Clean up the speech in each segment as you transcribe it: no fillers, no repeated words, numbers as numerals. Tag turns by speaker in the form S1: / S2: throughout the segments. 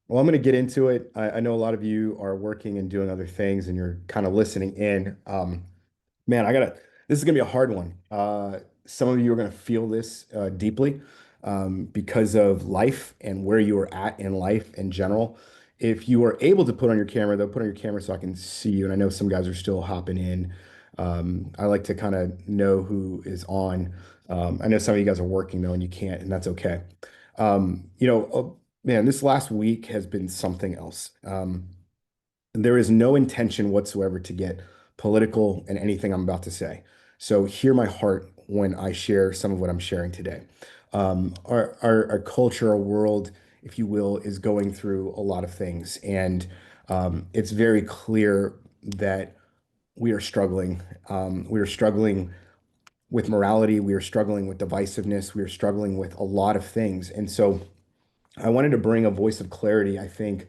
S1: Well, I'm going to get into it. I know a lot of you are working and doing other things and you're kind of listening in. Man, this is going to be a hard one. Some of you are going to feel this deeply because of life and where you are at in life in general. If you are able to put on your camera, though, put on your camera so I can see you. And I know some guys are still hopping in. I like to kind of know who is on. I know some of you guys are working though, and you can't, and that's okay. Man, this last week has been something else. There is no intention whatsoever to get political in anything I'm about to say. So hear my heart when I share some of what I'm sharing today. Our culture, our world, if you will, is going through a lot of things, and it's very clear that we are struggling. We are struggling with morality. We are struggling with divisiveness. We are struggling with a lot of things, and so I wanted to bring a voice of clarity, I think,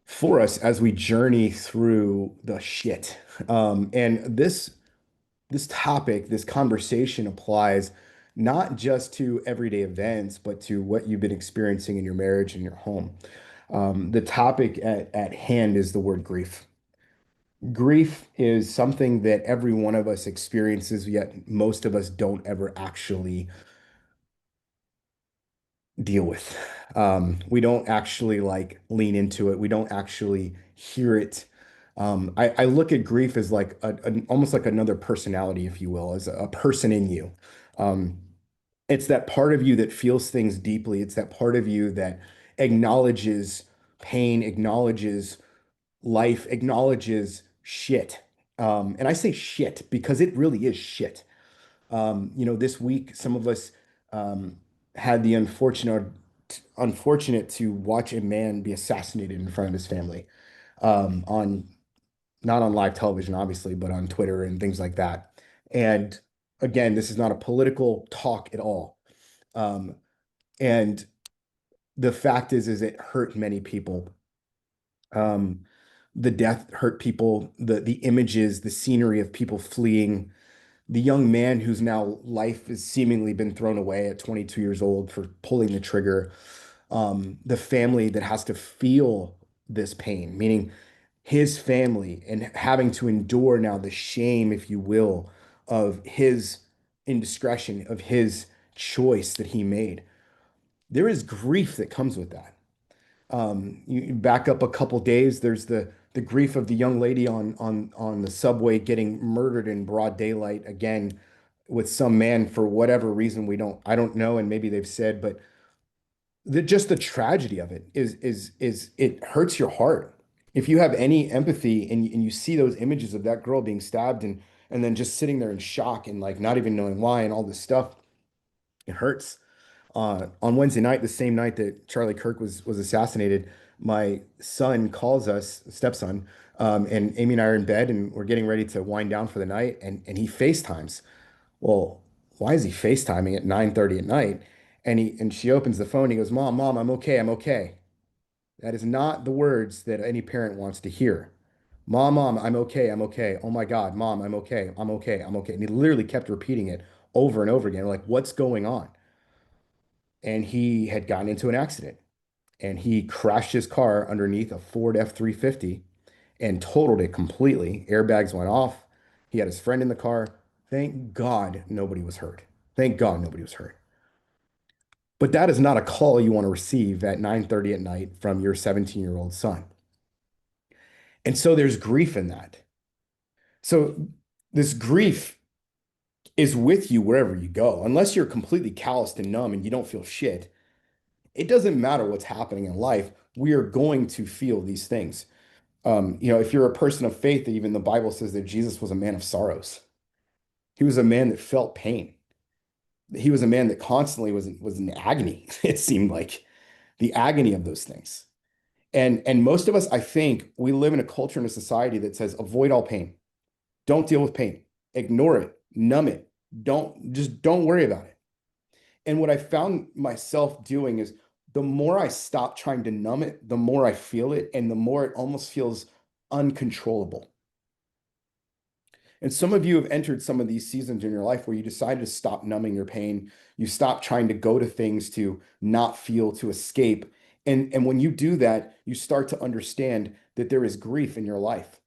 S1: for us as we journey through the shit. And this topic, this conversation applies not just to everyday events, but to what you've been experiencing in your marriage and your home. The topic at hand is the word grief. Grief is something that every one of us experiences, yet most of us don't ever actually deal with. We don't actually like lean into it. We don't actually hear it. I look at grief as like almost like another personality, if you will, as a person in you. Um, it's that part of you that feels things deeply. It's that part of you that acknowledges pain, acknowledges life, acknowledges shit. And I say shit because it really is shit. This week, some of us had the unfortunate to watch a man be assassinated in front of his family, on not on live television, obviously, but on Twitter and things like that. And again, this is not a political talk at all. Um, and the fact is it hurt many people. Um, the death hurt people. The images, the scenery of people fleeing, the young man whose now life has seemingly been thrown away at 22 years old for pulling the trigger, the family that has to feel this pain, meaning his family, and having to endure now the shame, if you will, of his indiscretion, of his choice that he made. There is grief that comes with that. You back up a couple days, there's the grief of the young lady on the subway getting murdered in broad daylight again with some man for whatever reason I don't know, and maybe they've said, but just the tragedy of it is it hurts your heart. If you have any empathy and you see those images of that girl being stabbed and then just sitting there in shock and like not even knowing why and all this stuff, it hurts. On Wednesday night, the same night that Charlie Kirk was assassinated, my son calls us, stepson, and Amy and I are in bed and we're getting ready to wind down for the night, and he FaceTimes. Well, why is he FaceTiming at 9:30 at night? And she opens the phone. He goes, Mom, I'm okay, I'm okay. That is not the words that any parent wants to hear. Mom, I'm okay, I'm okay. Oh my God, Mom, I'm okay, I'm okay, I'm okay. And he literally kept repeating it over and over again. Like, what's going on? And he had gotten into an accident and he crashed his car underneath a Ford F-350 and totaled it completely. Airbags went off. He had his friend in the car. Thank God nobody was hurt. Thank God nobody was hurt. But that is not a call you want to receive at 9:30 at night from your 17-year-old son. And so there's grief in that. So this grief is with you wherever you go. Unless you're completely calloused and numb and you don't feel shit, it doesn't matter what's happening in life. We are going to feel these things. If you're a person of faith, even the Bible says that Jesus was a man of sorrows. He was a man that felt pain. He was a man that constantly was in agony. It seemed like the agony of those things. And most of us, I think, we live in a culture and a society that says avoid all pain. Don't deal with pain. Ignore it. Numb it. Don't worry about it. And what I found myself doing is the more I stop trying to numb it, the more I feel it, and the more it almost feels uncontrollable. And some of you have entered some of these seasons in your life where you decided to stop numbing your pain. You stop trying to go to things to not feel, to escape. And when you do that, you start to understand that there is grief in your life.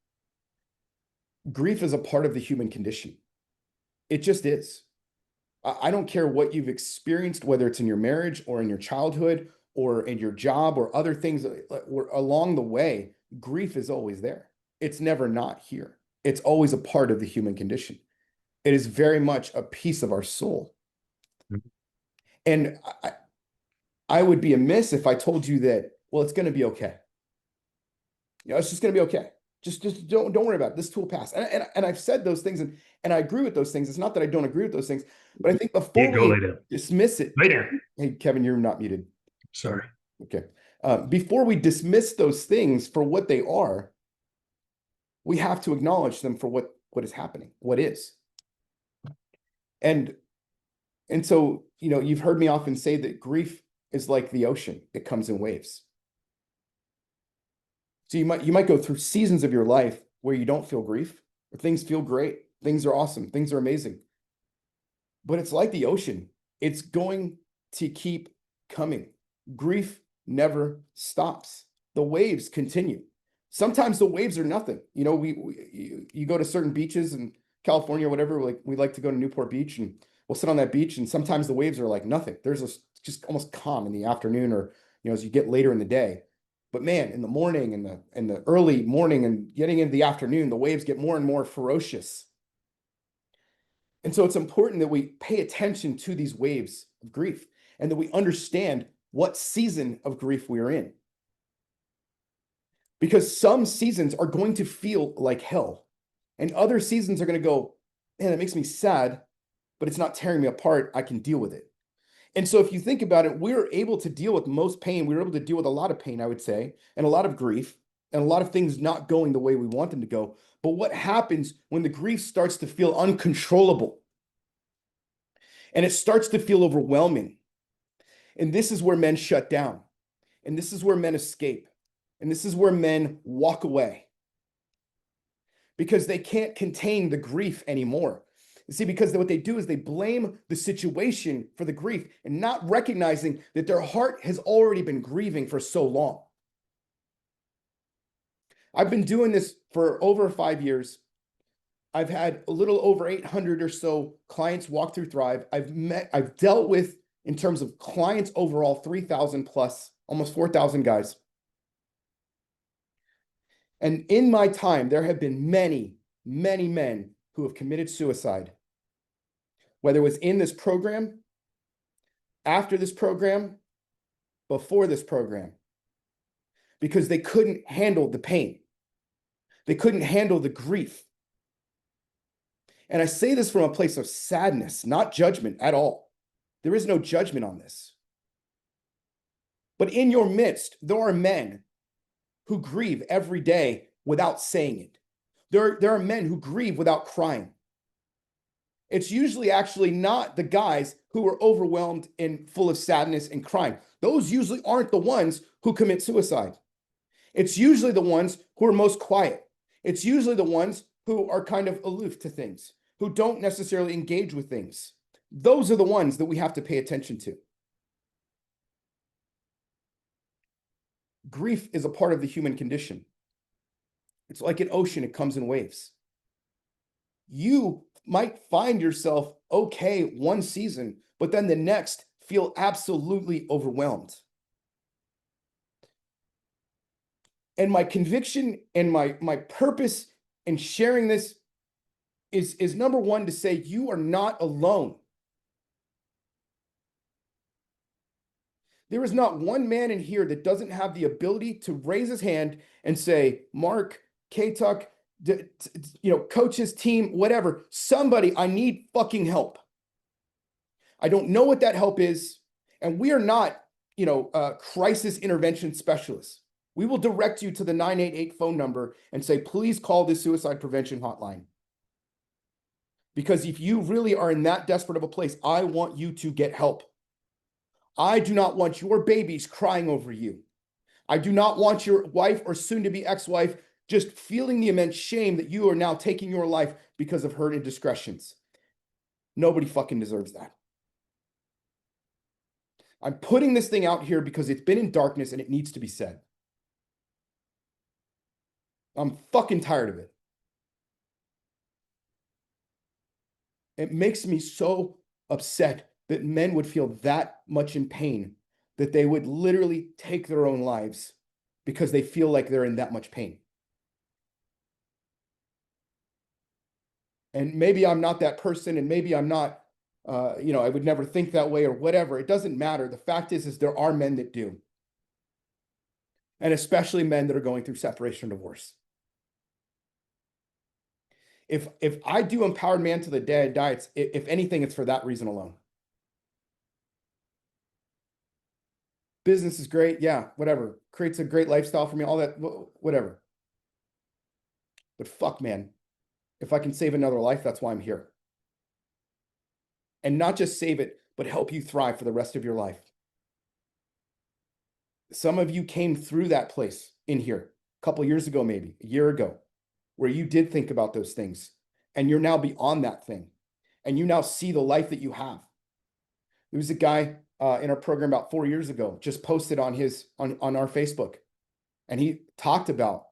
S1: Grief is a part of the human condition. It just is. I don't care what you've experienced, whether it's in your marriage or in your childhood or in your job or other things along the way, grief is always there. It's never not here. It's always a part of the human condition. It is very much a piece of our soul. And I would be amiss if I told you that, well, it's going to be okay. It's just going to be okay. Just don't worry about it. This too will pass. And I've said those things and I agree with those things. It's not that I don't agree with those things, but I think before we dismiss it.
S2: Lay down.
S1: Hey, Kevin, you're not muted.
S2: Sorry.
S1: Okay. Before we dismiss those things for what they are, we have to acknowledge them for what is happening, what is. And so, you've heard me often say that grief is like the ocean. It comes in waves. So you might go through seasons of your life where you don't feel grief, or things feel great, things are awesome, things are amazing. But it's like the ocean. It's going to keep coming. Grief never stops. The waves continue. Sometimes the waves are nothing. You go to certain beaches in California or whatever, like we like to go to Newport Beach and we'll sit on that beach and sometimes the waves are like nothing. There's just almost calm in the afternoon or, as you get later in the day. But man, in the morning and the early morning and getting into the afternoon, the waves get more and more ferocious. And so it's important that we pay attention to these waves of grief and that we understand what season of grief we are in. Because some seasons are going to feel like hell, and other seasons are going to go, man, that makes me sad, but it's not tearing me apart. I can deal with it. And so if you think about it, we're able to deal with most pain. We're able to deal with a lot of pain, I would say, and a lot of grief, and a lot of things not going the way we want them to go. But what happens when the grief starts to feel uncontrollable and it starts to feel overwhelming? And this is where men shut down. And this is where men escape. And this is where men walk away. Because they can't contain the grief anymore. You see, because what they do is they blame the situation for the grief and not recognizing that their heart has already been grieving for so long. I've been doing this for over 5 years. I've had a little over 800 or so clients walk through Thrive. I've dealt with, in terms of clients overall, 3,000 plus, almost 4,000 guys. And in my time, there have been many, many men who have committed suicide, whether it was in this program, after this program, before this program, because they couldn't handle the pain. They couldn't handle the grief. And I say this from a place of sadness, not judgment at all. There is no judgment on this. But in your midst, there are men who grieve every day without saying it. There are men who grieve without crying. It's usually actually not the guys who are overwhelmed and full of sadness and crying. Those usually aren't the ones who commit suicide. It's usually the ones who are most quiet. It's usually the ones who are kind of aloof to things, who don't necessarily engage with things. Those are the ones that we have to pay attention to. Grief is a part of the human condition. It's like an ocean, it comes in waves. You might find yourself okay one season, but then the next feel absolutely overwhelmed. And my conviction and my purpose in sharing this is number one, to say you are not alone. There is not one man in here that doesn't have the ability to raise his hand and say, Mark, K-Tuck, coaches, team, whatever, somebody, I need fucking help. I don't know what that help is. And we are not, crisis intervention specialists. We will direct you to the 988 phone number and say, please call this suicide prevention hotline. Because if you really are in that desperate of a place, I want you to get help. I do not want your babies crying over you. I do not want your wife or soon-to-be ex-wife just feeling the immense shame that you are now taking your life because of her indiscretions. Nobody fucking deserves that. I'm putting this thing out here because it's been in darkness and it needs to be said. I'm fucking tired of it. It makes me so upset that men would feel that much in pain that they would literally take their own lives because they feel like they're in that much pain. And maybe I'm not that person, and maybe I'm not, I would never think that way or whatever. It doesn't matter. The fact is there are men that do, and especially men that are going through separation or divorce. If I do empowered man to the day I die, if anything, it's for that reason alone. Business is great, yeah, whatever. Creates a great lifestyle for me, all that, whatever. But fuck, man, if I can save another life, that's why I'm here. And not just save it, but help you thrive for the rest of your life. Some of you came through that place in here a couple years ago, maybe a year ago, where you did think about those things, and you're now beyond that thing, and you now see the life that you have. There was a guy in our program about 4 years ago, just posted on our Facebook, and he talked about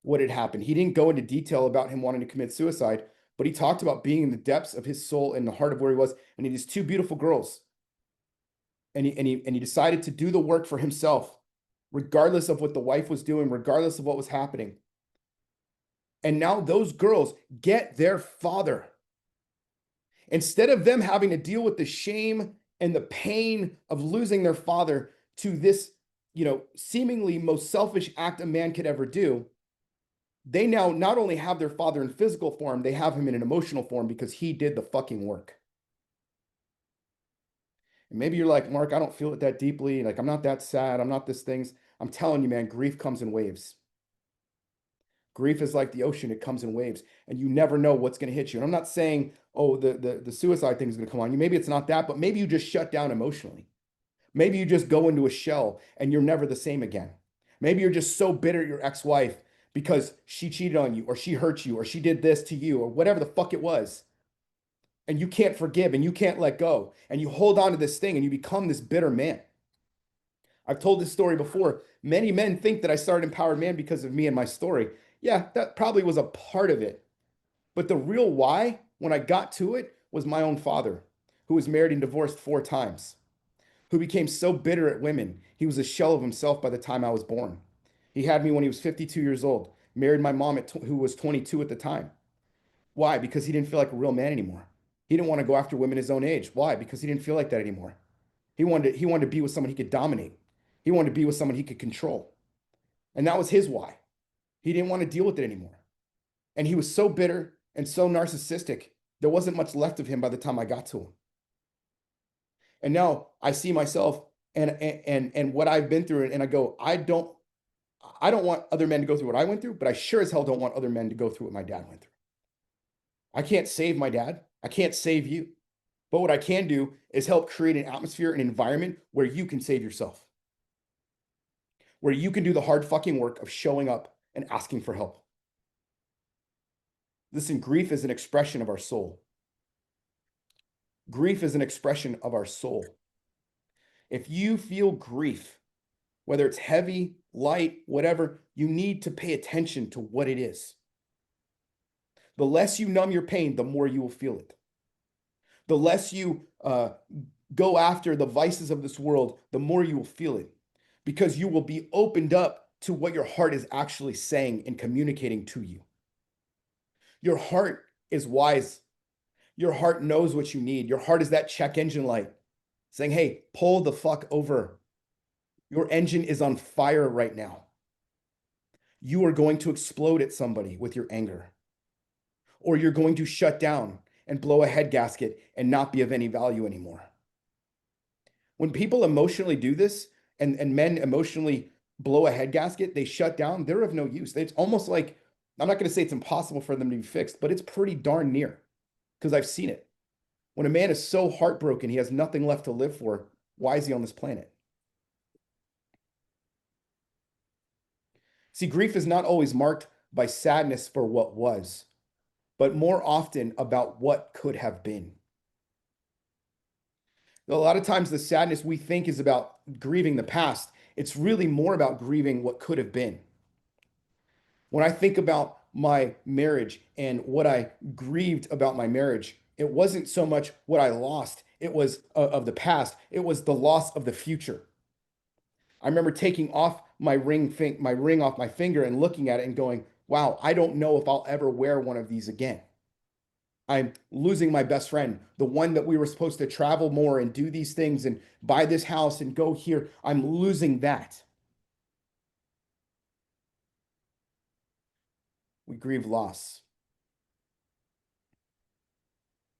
S1: what had happened. He didn't go into detail about him wanting to commit suicide, but he talked about being in the depths of his soul and the heart of where he was, and he has two beautiful girls, and he decided to do the work for himself, regardless of what the wife was doing, regardless of what was happening. And now those girls get their father. Instead of them having to deal with the shame and the pain of losing their father to this, seemingly most selfish act a man could ever do, they now not only have their father in physical form, they have him in an emotional form because he did the fucking work. And maybe you're like, Mark, I don't feel it that deeply. Like, I'm not that sad. I'm not this things. I'm telling you, man, grief comes in waves. Grief is like the ocean. It comes in waves, and you never know what's going to hit you. And I'm not saying, oh, the suicide thing is going to come on you. Maybe it's not that, but maybe you just shut down emotionally. Maybe you just go into a shell and you're never the same again. Maybe you're just so bitter at your ex-wife because she cheated on you or she hurt you or she did this to you or whatever the fuck it was. And you can't forgive and you can't let go. And you hold on to this thing and you become this bitter man. I've told this story before. Many men think that I started Empowered Man because of me and my story. Yeah, that probably was a part of it. But the real why, when I got to it, was my own father, who was married and divorced 4 times, who became so bitter at women, he was a shell of himself by the time I was born. He had me when he was 52 years old, married my mom, who was 22 at the time. Why? Because he didn't feel like a real man anymore. He didn't want to go after women his own age. Why? Because he didn't feel like that anymore. He wanted to be with someone he could dominate. He wanted to be with someone he could control. And that was his why. He didn't want to deal with it anymore. And he was so bitter and so narcissistic, there wasn't much left of him by the time I got to him. And now I see myself and what I've been through, and I go, I don't want other men to go through what I went through, but I sure as hell don't want other men to go through what my dad went through. I can't save my dad. I can't save you. But what I can do is help create an atmosphere, an environment where you can save yourself, where you can do the hard fucking work of showing up and asking for help. Listen, grief is an expression of our soul. Grief is an expression of our soul. If you feel grief, whether it's heavy, light, whatever, you need to pay attention to what it is. The less you numb your pain, the more you will feel it. The less you go after the vices of this world, the more you will feel it, because you will be opened up to what your heart is actually saying and communicating to you. Your heart is wise. Your heart knows what you need. Your heart is that check engine light saying, hey, pull the fuck over. Your engine is on fire right now. You are going to explode at somebody with your anger, or you're going to shut down and blow a head gasket and not be of any value anymore. When people emotionally do this and men emotionally blow a head gasket, they shut down, they're of no use. It's almost like, I'm not going to say it's impossible for them to be fixed, but it's pretty darn near because I've seen it. When a man is so heartbroken, he has nothing left to live for. Why is he on this planet? See, grief is not always marked by sadness for what was, but more often about what could have been. A lot of times the sadness we think is about grieving the past. It's really more about grieving what could have been. When I think about my marriage and what I grieved about my marriage, it wasn't so much what I lost, it was of the past, it was the loss of the future. I remember taking off my ring off my finger and looking at it and going, "Wow, I don't know if I'll ever wear one of these again." I'm losing my best friend, the one that we were supposed to travel more and do these things and buy this house and go here. I'm losing that. We grieve loss.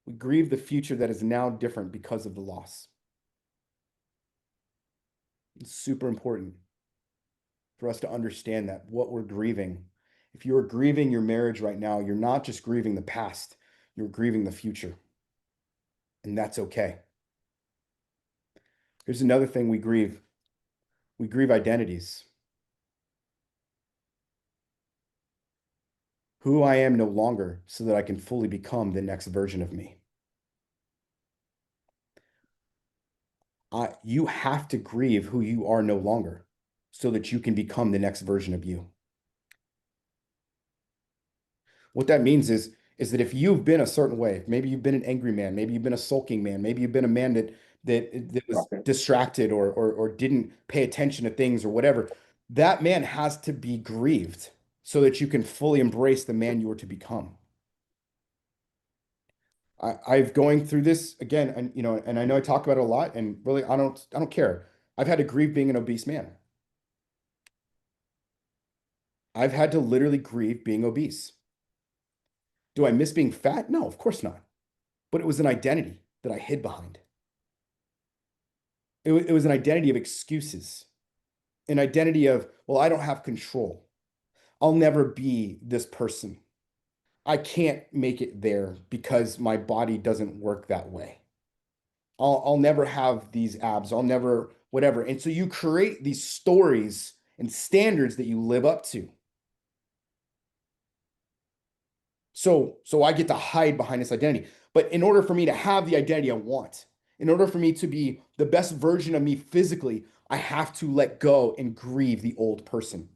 S1: We grieve the future that is now different because of the loss. It's super important for us to understand that what we're grieving. If you're grieving your marriage right now, you're not just grieving the past, you're grieving the future. And that's okay. Here's another thing we grieve identities. Who I am no longer so that I can fully become the next version of me. You have to grieve who you are no longer so that you can become the next version of you. What that means is that if you've been a certain way, maybe you've been an angry man, maybe you've been a sulking man, maybe you've been a man that was distracted or didn't pay attention to things or whatever, that man has to be grieved so that you can fully embrace the man you are to become. I've going through this again, and and I know I talk about it a lot, and really I don't care. I've had to grieve being an obese man. I've had to literally grieve being obese. Do I miss being fat? No, of course not. But it was an identity that I hid behind. It was an identity of excuses, an identity of, well, I don't have control. I'll never be this person. I can't make it there because my body doesn't work that way. I'll never have these abs. I'll never whatever. And so you create these stories and standards that you live up to. So I get to hide behind this identity. But in order for me to have the identity I want, in order for me to be the best version of me physically, I have to let go and grieve the old person.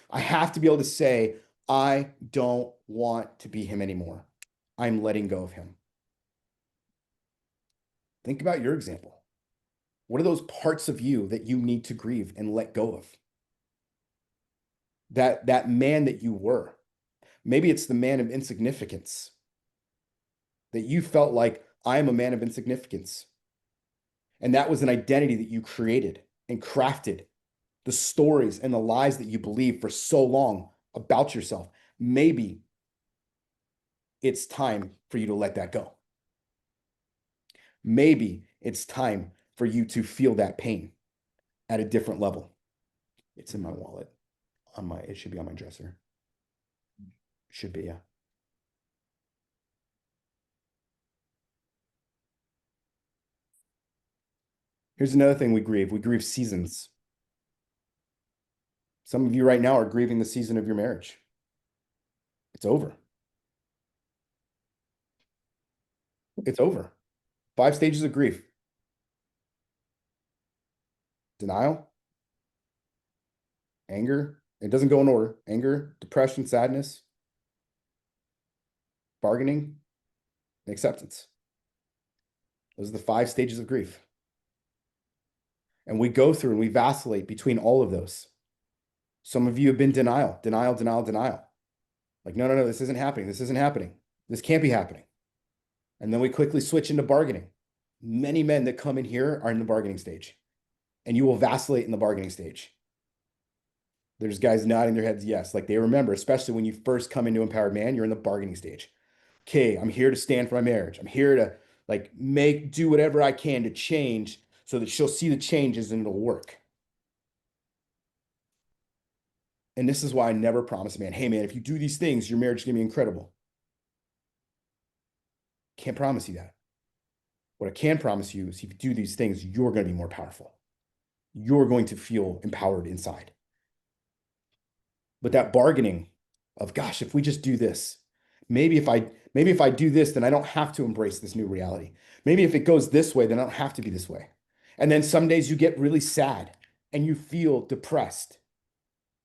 S1: I have to be able to say, I don't want to be him anymore. I'm letting go of him. Think about your example. What are those parts of you that you need to grieve and let go of? That man that you were. Maybe it's the man of insignificance that you felt like I am a man of insignificance. And that was an identity that you created and crafted, the stories and the lies that you believed for so long about yourself. Maybe it's time for you to let that go. Maybe it's time for you to feel that pain at a different level. It's in my wallet. It should be on my dresser. Should be, yeah. Here's another thing we grieve. We grieve seasons. Some of you right now are grieving the season of your marriage. It's over. It's over. 5 stages of grief. Denial, anger. It doesn't go in order. Anger, depression, sadness, bargaining, and acceptance. Those are the 5 stages of grief. And we go through and we vacillate between all of those. Some of you have been denial, denial, denial, denial. Like, no, no, no, this isn't happening. This isn't happening. This can't be happening. And then we quickly switch into bargaining. Many men that come in here are in the bargaining stage, and you will vacillate in the bargaining stage. There's guys nodding their heads yes, like they remember, especially when you first come into Empowered Man, you're in the bargaining stage. Okay, I'm here to stand for my marriage. I'm here to do whatever I can to change so that she'll see the changes and it'll work. And this is why I never promise a man, hey man, if you do these things, your marriage is gonna be incredible. Can't promise you that. What I can promise you is if you do these things, you're going to be more powerful. You're going to feel empowered inside. But that bargaining of, gosh, if we just do this, maybe Maybe if I do this, then I don't have to embrace this new reality. Maybe if it goes this way, then I don't have to be this way. And then some days you get really sad and you feel depressed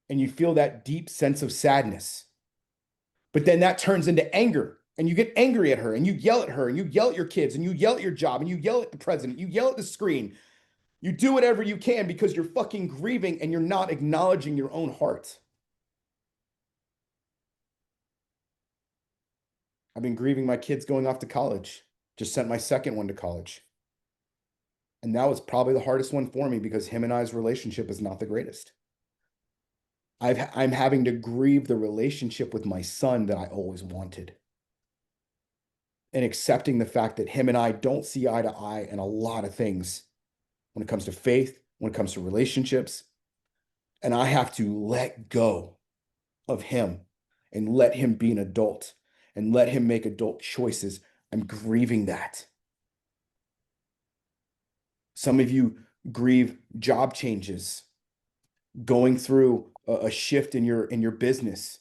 S1: and you feel that deep sense of sadness. But then that turns into anger and you get angry at her and you yell at her and you yell at your kids and you yell at your job and you yell at the president, you yell at the screen. You do whatever you can because you're fucking grieving and you're not acknowledging your own heart. I've been grieving my kids going off to college. Just sent my second one to college. And that was probably the hardest one for me because him and I's relationship is not the greatest. I'm having to grieve the relationship with my son that I always wanted. And accepting the fact that him and I don't see eye to eye in a lot of things when it comes to faith, when it comes to relationships. And I have to let go of him and let him be an adult and let him make adult choices. I'm grieving that. Some of you grieve job changes, going through a shift in your business.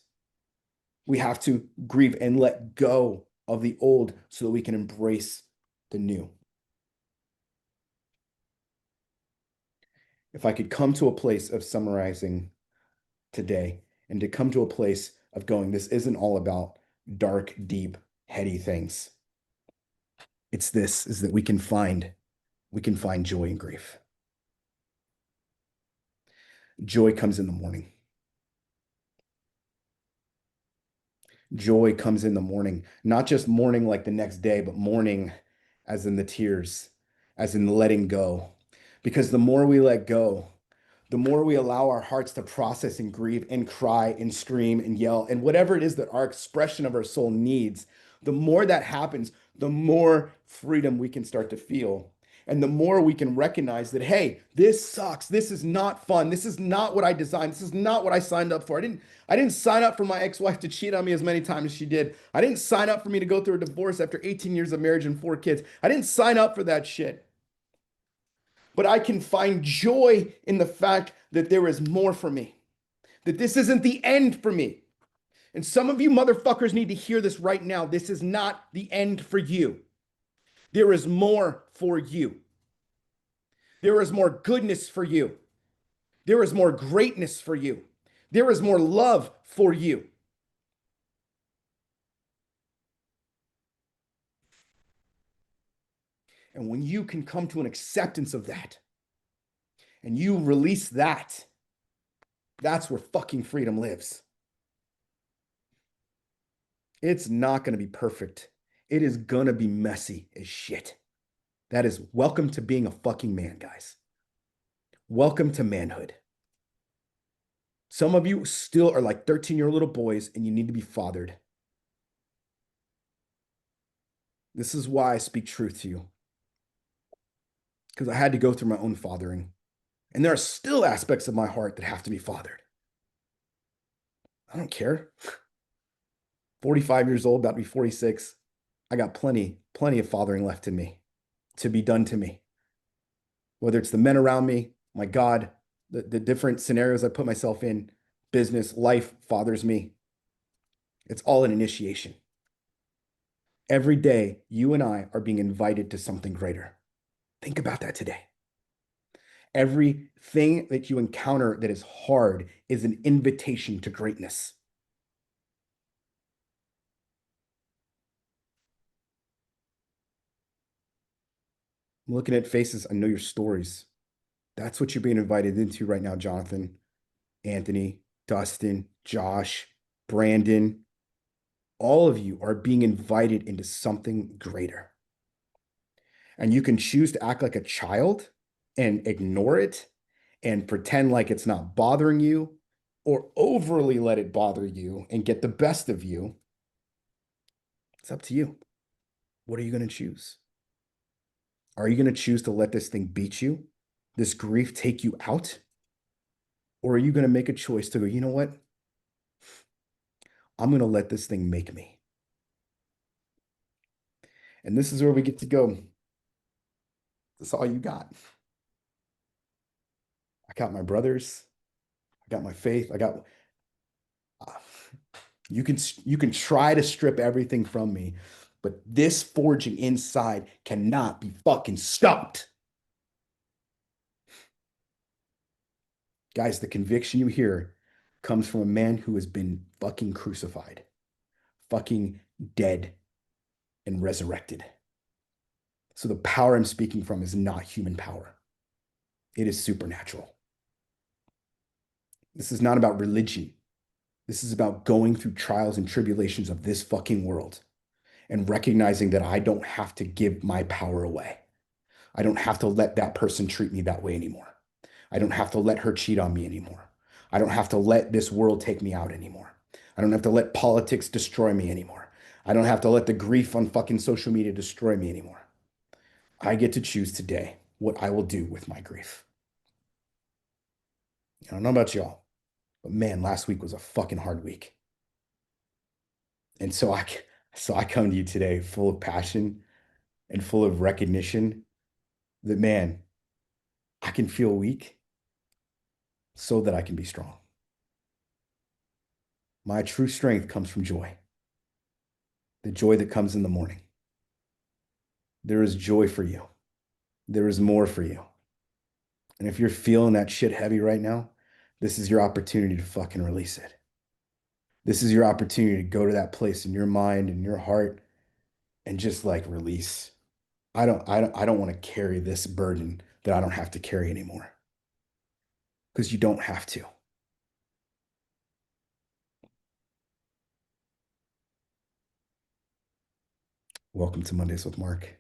S1: We have to grieve and let go of the old so that we can embrace the new. If I could come to a place of summarizing today and to come to a place of going, this isn't all about dark, deep, heady things. It's this, is that we can find joy in grief. Joy comes in the morning. Joy comes in the morning, not just mourning like the next day, but mourning as in the tears, as in letting go. Because the more we let go, the more we allow our hearts to process and grieve and cry and scream and yell and whatever it is that our expression of our soul needs, the more that happens, the more freedom we can start to feel. And the more we can recognize that, hey, this sucks. This is not fun. This is not what I designed. This is not what I signed up for. I didn't sign up for my ex-wife to cheat on me as many times as she did. I didn't sign up for me to go through a divorce after 18 years of marriage and 4 kids. I didn't sign up for that shit. But I can find joy in the fact that there is more for me, that this isn't the end for me. And some of you motherfuckers need to hear this right now. This is not the end for you. There is more for you. There is more goodness for you. There is more greatness for you. There is more love for you. And when you can come to an acceptance of that and you release that, that's where fucking freedom lives. It's not going to be perfect. It is going to be messy as shit. That is welcome to being a fucking man, guys. Welcome to manhood. Some of you still are like 13-year-old little boys and you need to be fathered. This is why I speak truth to you. Because I had to go through my own fathering. And there are still aspects of my heart that have to be fathered. I don't care. 45 years old, about to be 46. I got plenty of fathering left in me to be done to me. Whether it's the men around me, my God, the different scenarios I put myself in, business, life fathers me. It's all an initiation. Every day, you and I are being invited to something greater. Think about that today. Everything that you encounter that is hard is an invitation to greatness. I'm looking at faces. I know your stories. That's what you're being invited into right now, Jonathan, Anthony, Dustin, Josh, Brandon. All of you are being invited into something greater. And you can choose to act like a child and ignore it and pretend like it's not bothering you, or overly let it bother you and get the best of you. It's up to you. What are you going to choose? Are you going to choose to let this thing beat you, this grief take you out? Or are you going to make a choice to go, you know what? I'm going to let this thing make me. And this is where we get to go. That's all you got. I got my brothers. I got my faith. You can try to strip everything from me, but this forging inside cannot be fucking stopped. Guys, the conviction you hear comes from a man who has been fucking crucified, fucking dead and resurrected. So the power I'm speaking from is not human power. It is supernatural. This is not about religion. This is about going through trials and tribulations of this fucking world and recognizing that I don't have to give my power away. I don't have to let that person treat me that way anymore. I don't have to let her cheat on me anymore. I don't have to let this world take me out anymore. I don't have to let politics destroy me anymore. I don't have to let the grief on fucking social media destroy me anymore. I get to choose today what I will do with my grief. I don't know about y'all, but man, last week was a fucking hard week. And so I come to you today full of passion and full of recognition that, man, I can feel weak so that I can be strong. My true strength comes from joy, the joy that comes in the morning. There is joy for you. There is more for you. And if you're feeling that shit heavy right now, this is your opportunity to fucking release it. This is your opportunity to go to that place in your mind and your heart and just like release. I don't want to carry this burden that I don't have to carry anymore because you don't have to. Welcome to Mondays with Mark.